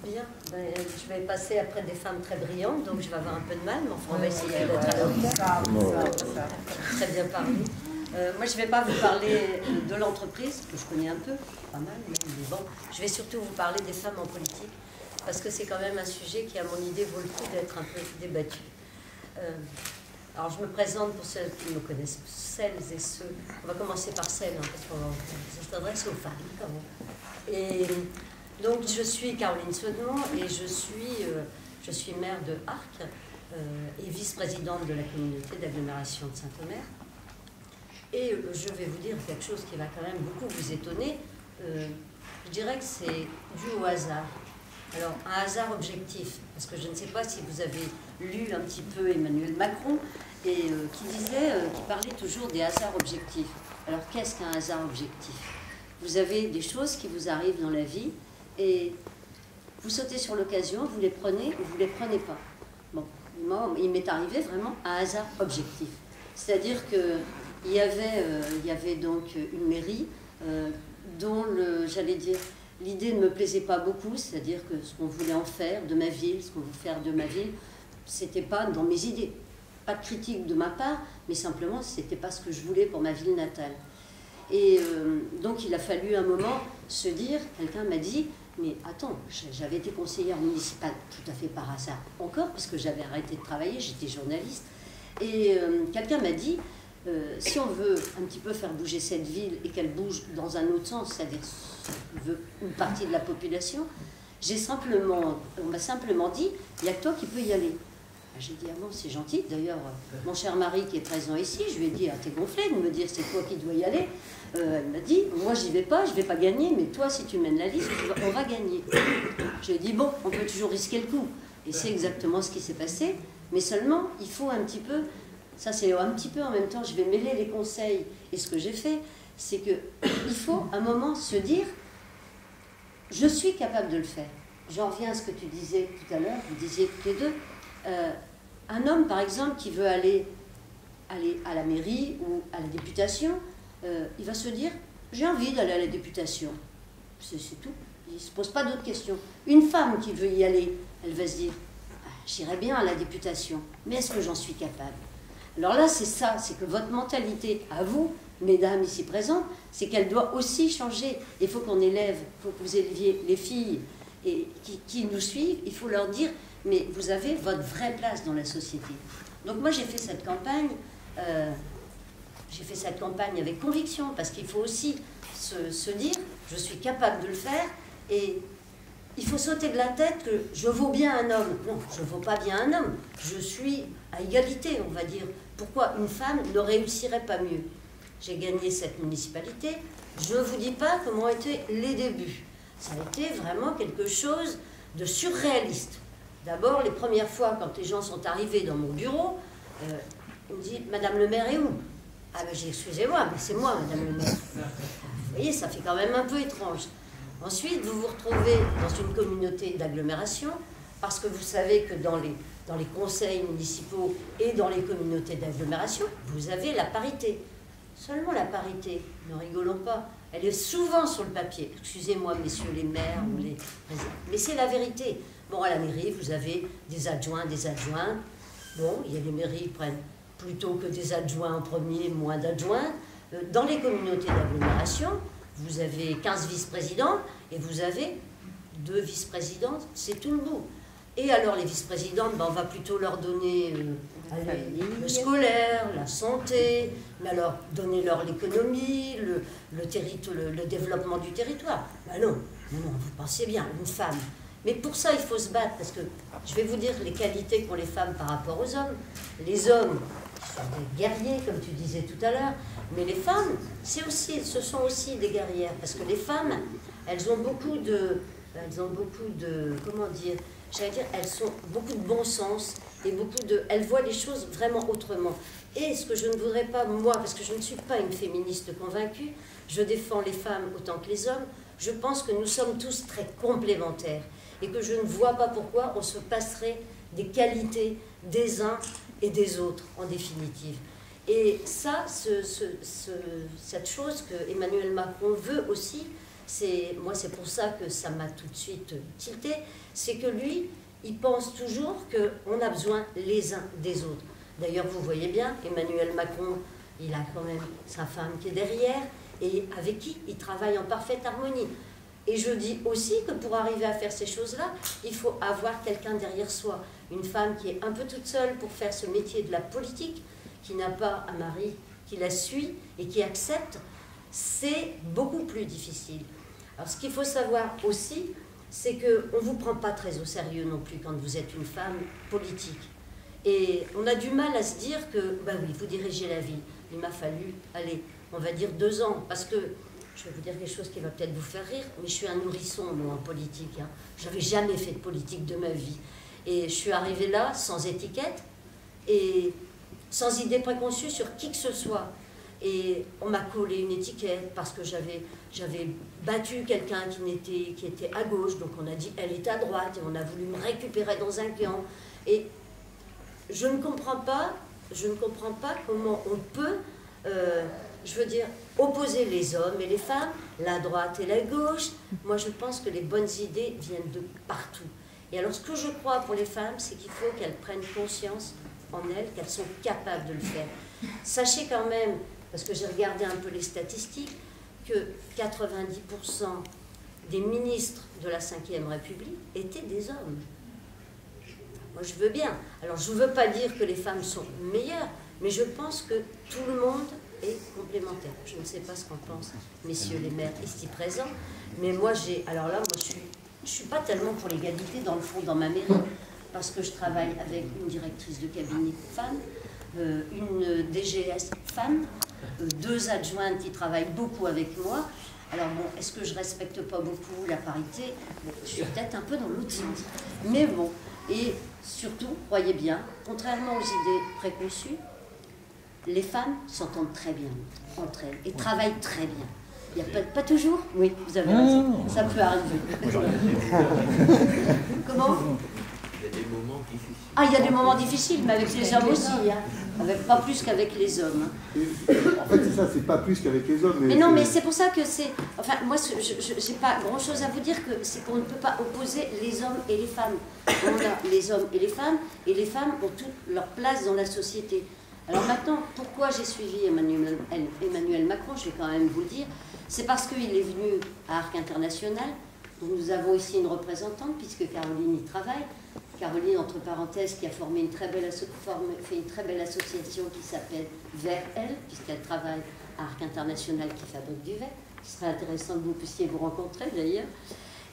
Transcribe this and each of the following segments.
Bien, je vais passer après des femmes très brillantes, donc je vais avoir un peu de mal, mais enfin on va essayer d'être à la hauteur. Très bien parlé. Moi, je ne vais pas vous parler de l'entreprise, que je connais un peu, pas mal, mais bon, je vais surtout vous parler des femmes en politique, parce que c'est quand même un sujet qui, à mon idée, vaut le coup d'être un peu débattu. Alors, je me présente pour celles qui me connaissent, celles et ceux. On va commencer par celles, hein, parce qu'on s'adresse aux femmes, quand même. Et donc, je suis Caroline Sodon et je suis maire de Arques et vice-présidente de la communauté d'agglomération de Saint-Omer. Et je vais vous dire quelque chose qui va quand même beaucoup vous étonner. Je dirais que c'est dû au hasard. Alors, un hasard objectif, parce que je ne sais pas si vous avez lu un petit peu Emmanuel Macron, et qui parlait toujours des hasards objectifs. Alors, qu'est-ce qu'un hasard objectif? Vous avez des choses qui vous arrivent dans la vie, et vous sautez sur l'occasion, vous les prenez ou vous ne les prenez pas. Bon, moi, il m'est arrivé vraiment un hasard objectif. C'est-à-dire qu'il y avait donc une mairie dont, j'allais dire, l'idée ne me plaisait pas beaucoup, c'est-à-dire que ce qu'on voulait en faire de ma ville, ce qu'on voulait faire de ma ville, c'était pas dans mes idées. Pas de critique de ma part, mais simplement, c'était pas ce que je voulais pour ma ville natale. Et donc, il a fallu un moment se dire, quelqu'un m'a dit, mais attends, j'avais été conseillère municipale tout à fait par hasard, encore, parce que j'avais arrêté de travailler, j'étais journaliste, et quelqu'un m'a dit, si on veut un petit peu faire bouger cette ville et qu'elle bouge dans un autre sens, c'est-à-dire une partie de la population, on m'a simplement dit, il n'y a que toi qui peux y aller. J'ai dit, ah bon, c'est gentil. D'ailleurs, mon cher mari qui est présent ici, je lui ai dit, ah, t'es gonflé de me dire c'est toi qui dois y aller. Elle m'a dit, moi j'y vais pas, je vais pas gagner, mais toi si tu mènes la liste, on va gagner. J'ai dit, bon, on peut toujours risquer le coup. Et c'est exactement ce qui s'est passé, mais seulement, il faut un petit peu, ça c'est un petit peu en même temps, je vais mêler les conseils et ce que j'ai fait, c'est qu'il faut un moment se dire, je suis capable de le faire. J'en reviens à ce que tu disais tout à l'heure, vous disiez toutes les deux, un homme, par exemple, qui veut aller à la mairie ou à la députation, il va se dire, j'ai envie d'aller à la députation. C'est tout. Il ne se pose pas d'autres questions. Une femme qui veut y aller, elle va se dire, j'irai bien à la députation, mais est-ce que j'en suis capable? Alors là, c'est ça, c'est que votre mentalité, à vous, mesdames ici présentes, c'est qu'elle doit aussi changer. Il faut qu'on élève, il faut que vous éleviez les filles et qui nous suivent, il faut leur dire, mais vous avez votre vraie place dans la société. Donc moi j'ai fait cette campagne avec conviction, parce qu'il faut aussi se dire, je suis capable de le faire, et il faut sauter de la tête que je vaux bien un homme. Non, je ne vaux pas bien un homme, je suis à égalité, on va dire. Pourquoi une femme ne réussirait pas mieux? J'ai gagné cette municipalité, je ne vous dis pas comment étaient les débuts. Ça a été vraiment quelque chose de surréaliste. D'abord, les premières fois, quand les gens sont arrivés dans mon bureau, on me dit « Madame le maire est où ?» Ah ben j'ai excusez-moi, mais c'est moi, Madame le maire. Vous voyez, ça fait quand même un peu étrange. Ensuite, vous vous retrouvez dans une communauté d'agglomération, parce que vous savez que dans les conseils municipaux et dans les communautés d'agglomération, vous avez la parité. Seulement la parité, ne rigolons pas, elle est souvent sur le papier. Excusez-moi, messieurs les maires, ou les présidents, mais c'est la vérité. Bon, à la mairie, vous avez des adjoints, des adjointes. Bon, il y a les mairies qui prennent plutôt que des adjoints en premier, moins d'adjoints. Dans les communautés d'agglomération, vous avez 15 vice-présidents et vous avez 2 vice-présidentes, c'est tout le bout. Et alors les vice-présidentes, ben, on va plutôt leur donner le scolaire, la santé, mais alors donnez-leur l'économie, le développement du territoire. Ben non, vous pensez bien, une femme. Mais pour ça, il faut se battre, parce que je vais vous dire les qualités qu'ont les femmes par rapport aux hommes. Les hommes, qui sont des guerriers, comme tu disais tout à l'heure, mais les femmes, ce sont aussi des guerrières, parce que les femmes, elles ont beaucoup de comment dire, j'allais dire, elles ont beaucoup de bon sens, et elles voient les choses vraiment autrement. Et ce que je ne voudrais pas, moi, parce que je ne suis pas une féministe convaincue, je défends les femmes autant que les hommes, je pense que nous sommes tous très complémentaires, et que je ne vois pas pourquoi on se passerait des qualités des uns et des autres, en définitive. Et ça, cette chose que Emmanuel Macron veut aussi, moi c'est pour ça que ça m'a tout de suite tilté, c'est que lui, il pense toujours qu'on a besoin les uns des autres. D'ailleurs, vous voyez bien, Emmanuel Macron, il a quand même sa femme qui est derrière, et avec qui il travaille en parfaite harmonie. Et je dis aussi que pour arriver à faire ces choses-là, il faut avoir quelqu'un derrière soi. Une femme qui est un peu toute seule pour faire ce métier de la politique, qui n'a pas un mari qui la suit et qui accepte, c'est beaucoup plus difficile. Alors ce qu'il faut savoir aussi, c'est qu'on ne vous prend pas très au sérieux non plus quand vous êtes une femme politique. Et on a du mal à se dire que, ben oui, vous dirigez la ville. Il m'a fallu, allez, on va dire 2 ans, parce que, je vais vous dire quelque chose qui va peut-être vous faire rire, mais je suis un nourrisson, moi, en politique. Hein. Je n'avais jamais fait de politique de ma vie. Et je suis arrivée là, sans étiquette, et sans idée préconçue sur qui que ce soit. Et on m'a collé une étiquette parce que j'avais battu quelqu'un qui était à gauche, donc on a dit elle est à droite, et on a voulu me récupérer dans un camp. Et je ne comprends pas comment on peut, je veux dire, opposer les hommes et les femmes, la droite et la gauche. Moi, je pense que les bonnes idées viennent de partout. Et alors, ce que je crois pour les femmes, c'est qu'il faut qu'elles prennent conscience en elles qu'elles sont capables de le faire. Sachez quand même, parce que j'ai regardé un peu les statistiques, que 90% des ministres de la Ve République étaient des hommes. Moi, je veux bien. Alors, je ne veux pas dire que les femmes sont meilleures, mais je pense que tout le monde est complémentaire. Je ne sais pas ce qu'en pensent messieurs les maires ici présents, mais moi, je suis pas tellement pour l'égalité, dans le fond, dans ma mairie, parce que je travaille avec une directrice de cabinet femme, une DGS femme, 2 adjointes qui travaillent beaucoup avec moi. Alors bon, est-ce que je respecte pas beaucoup la parité? Je suis peut-être un peu dans l'autre sens. Mais bon, et surtout, croyez bien, contrairement aux idées préconçues, les femmes s'entendent très bien entre elles et travaillent très bien. Il n'y a pas toujours? Oui, vous avez raison, ça peut arriver. Comment? Il y a des moments difficiles. Ah, il y a des moments difficiles, mais avec les hommes aussi, hein. Pas plus qu'avec les hommes. Hein. En fait, c'est ça, c'est pas plus qu'avec les hommes. Mais non, mais c'est pour ça que c'est... Enfin, moi, je n'ai pas grand-chose à vous dire, que c'est qu'on ne peut pas opposer les hommes et les femmes. On a les hommes et les femmes ont toute leur place dans la société. Alors maintenant, pourquoi j'ai suivi Emmanuel Macron, je vais quand même vous le dire, c'est parce qu'il est venu à Arc International, dont nous avons ici une représentante, puisque Caroline y travaille. Caroline, entre parenthèses, qui a fait une très belle association qui s'appelle Vers Elle, puisqu'elle travaille à Arc International qui fabrique du verre. Ce serait intéressant que vous puissiez vous rencontrer d'ailleurs.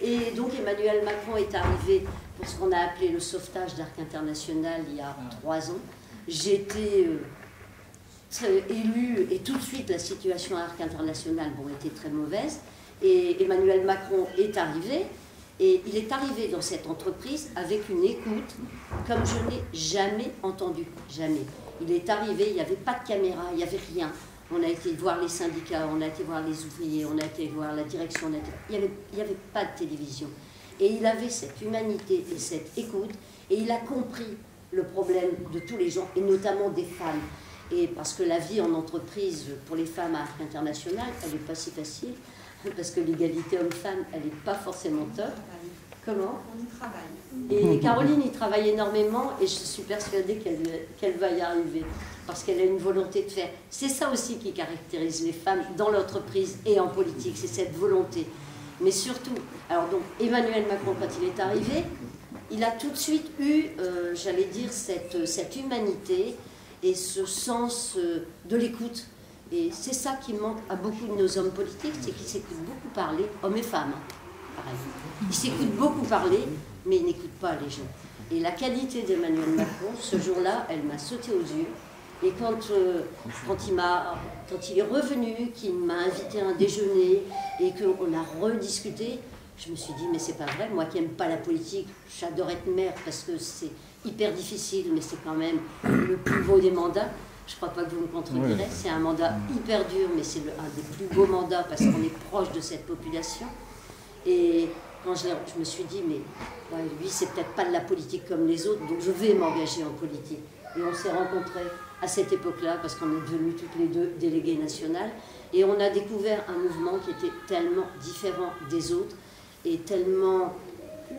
Et donc Emmanuel Macron est arrivé pour ce qu'on a appelé le sauvetage d'Arc International il y a 3 ans. J'ai été élue et tout de suite la situation à Arc International était très mauvaise. Et Emmanuel Macron est arrivé. Et il est arrivé dans cette entreprise avec une écoute comme je n'ai jamais entendu, jamais. Il est arrivé, il n'y avait pas de caméra, il n'y avait rien. On a été voir les syndicats, on a été voir les ouvriers, on a été voir la direction, il n'y avait pas de télévision. Et il avait cette humanité et cette écoute, et il a compris le problème de tous les gens, et notamment des femmes. Et parce que la vie en entreprise pour les femmes à Arc International, elle n'est pas si facile. Parce que l'égalité homme-femme, elle n'est pas forcément top. Comment? On y travaille. Et Caroline y travaille énormément et je suis persuadée qu'elle va y arriver. Parce qu'elle a une volonté de faire. C'est ça aussi qui caractérise les femmes dans l'entreprise et en politique, c'est cette volonté. Mais surtout, alors donc Emmanuel Macron, quand il est arrivé, il a tout de suite eu, j'allais dire, cette humanité et ce sens de l'écoute. Et c'est ça qui manque à beaucoup de nos hommes politiques, c'est qu'ils s'écoutent beaucoup parler, hommes et femmes, pareil. Ils s'écoutent beaucoup parler, mais ils n'écoutent pas les gens. Et la qualité d'Emmanuel Macron, ce jour-là, elle m'a sauté aux yeux. Et quand il est revenu, qu'il m'a invité à un déjeuner et qu'on a rediscuté, je me suis dit, mais c'est pas vrai, moi qui n'aime pas la politique, j'adore être maire parce que c'est hyper difficile, mais c'est quand même le plus beau des mandats. Je ne crois pas que vous me contredirez, c'est un mandat hyper dur, mais c'est un des plus beaux mandats parce qu'on est proche de cette population. Et quand je me suis dit, mais lui, c'est peut-être pas de la politique comme les autres, donc je vais m'engager en politique. Et on s'est rencontrés à cette époque-là, parce qu'on est devenues toutes les deux déléguées nationales, et on a découvert un mouvement qui était tellement différent des autres, et tellement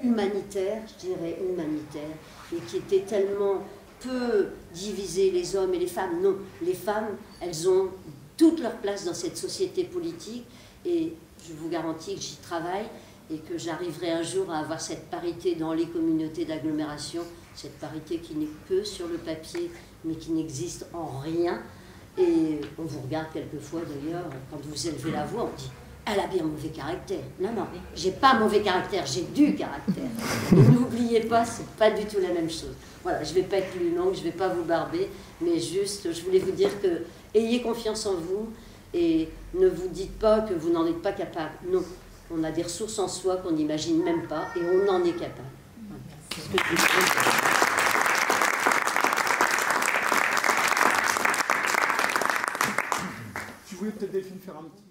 humanitaire, je dirais humanitaire, et qui était tellement peu divisé les hommes et les femmes. Non, les femmes, elles ont toute leur place dans cette société politique, et je vous garantis que j'y travaille, et que j'arriverai un jour à avoir cette parité dans les communautés d'agglomération, cette parité qui n'est que sur le papier, mais qui n'existe en rien. Et on vous regarde quelquefois d'ailleurs, quand vous élevez la voix, on dit « elle a bien mauvais caractère ». Non, non, j'ai pas mauvais caractère, j'ai du caractère. N'oubliez pas, c'est pas du tout la même chose. Voilà, je vais pas être plus longue, je vais pas vous barber, mais juste, je voulais vous dire que ayez confiance en vous et ne vous dites pas que vous n'en êtes pas capable. Non, on a des ressources en soi qu'on n'imagine même pas et on en est capable. Voilà. C'est ce que je veux dire. Tu voulais peut-être Delphine faire un petit...